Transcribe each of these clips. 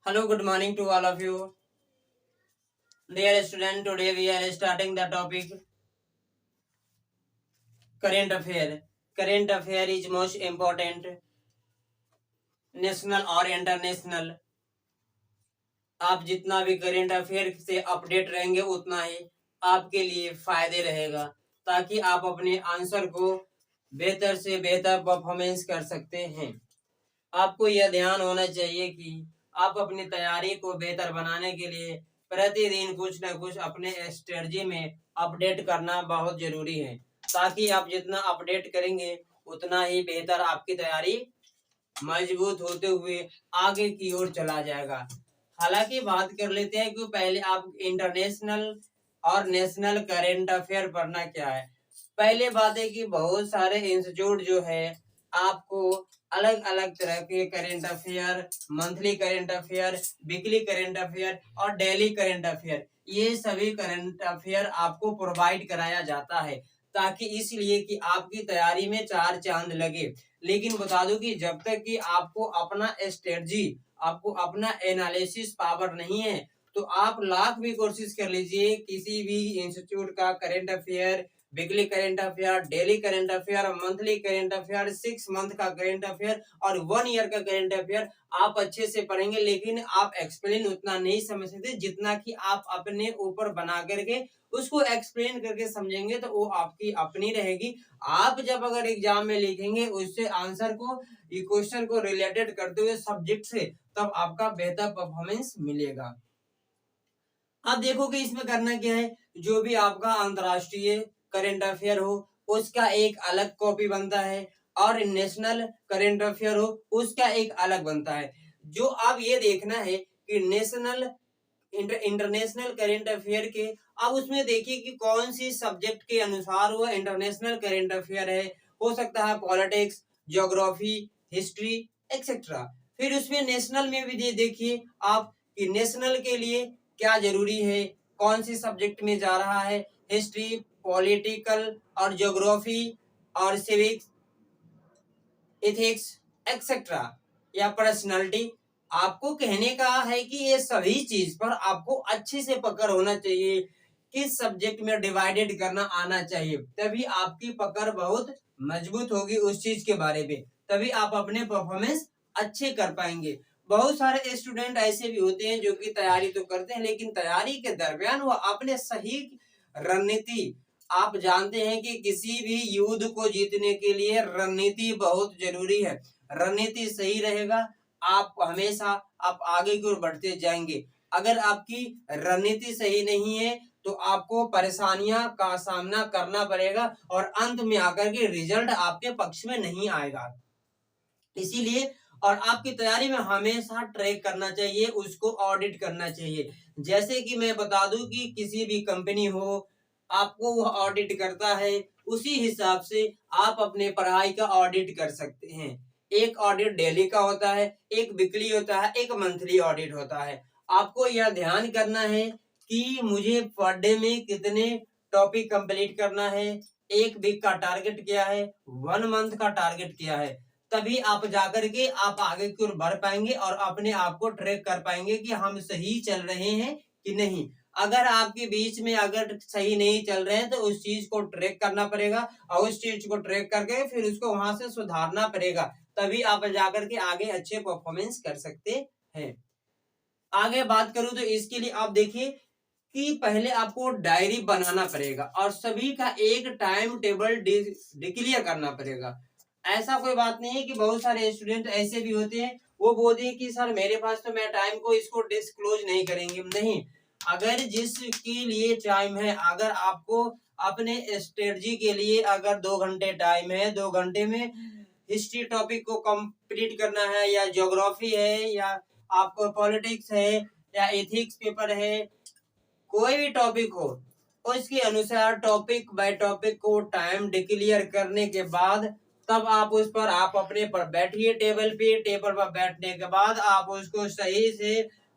Hello, good morning to all of you. Dear student, today we are starting the topic current affair. Current affair is most important, national और international. आप जितना भी current affair से update रहेंगे उतना ही आपके लिए फायदे रहेगा, ताकि आप अपने आंसर को बेहतर से बेहतर परफॉर्मेंस कर सकते हैं। आपको यह ध्यान होना चाहिए कि आप अपनी तैयारी को बेहतर बनाने के लिए प्रतिदिन कुछ न कुछ अपने स्ट्रेटजी में अपडेट करना बहुत जरूरी है, ताकि आप जितना अपडेट करेंगे उतना ही बेहतर आपकी तैयारी मजबूत होते हुए आगे की ओर चला जाएगा। हालांकि बात कर लेते हैं कि पहले आप इंटरनेशनल और नेशनल करंट अफेयर पढ़ना क्या है। पहले बात है कि बहुत सारे इंस्टीट्यूट जो है आपको अलग अलग तरह के current affair, monthly current affair, weekly current affair और डेली करंट अफेयर, ये सभी करंट अफेयर आपको प्रोवाइड कराया जाता है, ताकि इसलिए कि आपकी तैयारी में चार चांद लगे। लेकिन बता दूं कि जब तक कि आपको अपना स्ट्रेटजी, आपको अपना एनालिसिस पावर नहीं है, तो आप लाख भी कोशिश कर लीजिए किसी भी इंस्टीट्यूट का current affair, weekly current affair, daily current affair, monthly current affair, 6 month का करंट अफेयर और 1 ईयर का करंट अफेयर आप अच्छे से पढ़ेंगे, लेकिन आप एक्सप्लेन उतना नहीं समझ सकते जितना कि आप अपने ऊपर बना करके उसको एक्सप्लेन करके समझेंगे, तो वो आपकी अपनी रहेगी। आप जब अगर एग्जाम में लिखेंगे उससे आंसर को, क्वेश्चन को रिलेटेड करते हुए सब्जेक्ट से, तब आपका बेहतर परफॉर्मेंस मिलेगा। अब देखो कि इसमें करना क्या है। जो भी आपका अंतरराष्ट्रीय करंट अफेयर हो उसका एक अलग कॉपी बनता है, और नेशनल करंट अफेयर हो उसका एक अलग बनता है। जो आप ये देखना है कि नेशनल इंटरनेशनल करंट अफेयर के, अब उसमें देखिए कि कौन सी सब्जेक्ट के अनुसार वो इंटरनेशनल करंट अफेयर है। हो सकता है पॉलिटिक्स, ज्योग्राफी, हिस्ट्री एक्सेट्रा। फिर उसमें नेशनल में भी देखिए आप कि नेशनल के लिए क्या जरूरी है, कौन सी सब्जेक्ट में जा रहा है, हिस्ट्री, पॉलिटिकल और ज्योग्राफी और सिविक्स, एथिक्स एक्सेट्रा या पर्सनालिटी। आपको कहने का है कि ये सभी चीज पर आपको अच्छे से पकड़ होना चाहिए, किस सब्जेक्ट में डिवाइडेड करना आना चाहिए, तभी आपकी पकड़ बहुत मजबूत होगी उस चीज के बारे में, तभी आप अपने परफॉर्मेंस अच्छे कर पाएंगे। बहुत सारे स्टूडेंट ऐसे भी होते हैं जो कि तैयारी तो करते हैं, लेकिन तैयारी के दरमियान वो अपने सही रणनीति, आप जानते हैं कि किसी भी युद्ध को जीतने के लिए रणनीति बहुत जरूरी है। रणनीति सही रहेगा, आप हमेशा आप आगे की ओर बढ़ते जाएंगे। अगर आपकी रणनीति सही नहीं है तो आपको परेशानियां का सामना करना पड़ेगा और अंत में आकर के रिजल्ट आपके पक्ष में नहीं आएगा। इसीलिए और आपकी तैयारी में हमेशा ट्रैक करना चाहिए, उसको ऑडिट करना चाहिए। जैसे कि मैं बता दूं कि किसी भी कंपनी हो, आपको वह ऑडिट करता है, उसी हिसाब से आप अपने पढ़ाई का ऑडिट कर सकते हैं। एक ऑडिट डेली का होता है, एक वीकली होता है, एक मंथली ऑडिट होता है। आपको यह ध्यान करना है कि मुझे पर डे में कितने टॉपिक कंप्लीट करना है, एक वीक का टारगेट क्या है, 1 मंथ का टारगेट क्या है। तभी आप जाकर के आप आगे की ओर बढ़ पाएंगे और अपने आप को ट्रैक कर पाएंगे कि हम सही चल रहे हैं कि नहीं। अगर आपके बीच में अगर सही नहीं चल रहे हैं तो उस चीज को ट्रैक करना पड़ेगा, और उस चीज को ट्रैक करके फिर उसको वहां से सुधारना पड़ेगा, तभी आप जाकर के आगे अच्छे परफॉर्मेंस कर सकते हैं। आगे बात करूं तो इसके लिए आप देखिए कि पहले आपको डायरी बनाना पड़ेगा और सभी का एक टाइम टेबल डिक्लेयर करना पड़ेगा। ऐसा कोई बात नहीं है कि बहुत सारे स्टूडेंट ऐसे भी होते हैं, वो बोलते हैं कि सर मेरे पास तो मैं टाइम को इसको डिस्क्लोज नहीं करेंगे। नहीं, अगर जिसके लिए टाइम है, अगर आपको अपने स्ट्रेटजी के लिए अगर 2 घंटे टाइम है, 2 घंटे में हिस्ट्री टॉपिक को कंप्लीट करना है, या ज्योग्राफी है, या आपको पॉलिटिक्स है, या एथिक्स पेपर है, कोई भी टॉपिक हो, उसके अनुसार टॉपिक बाय टॉपिक को टाइम डिक्लेयर करने के बाद तब आप उस पर आप अपने पर बैठिए टेबल पे। टेबल पर बैठने के बाद आप उसको सही से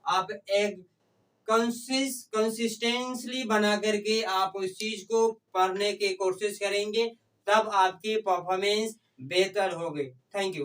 आप एक कंसिस्टेंसली बना करके आप उस चीज को पढ़ने की कोशिश करेंगे, तब आपकी परफॉर्मेंस बेहतर होगी। Thank you.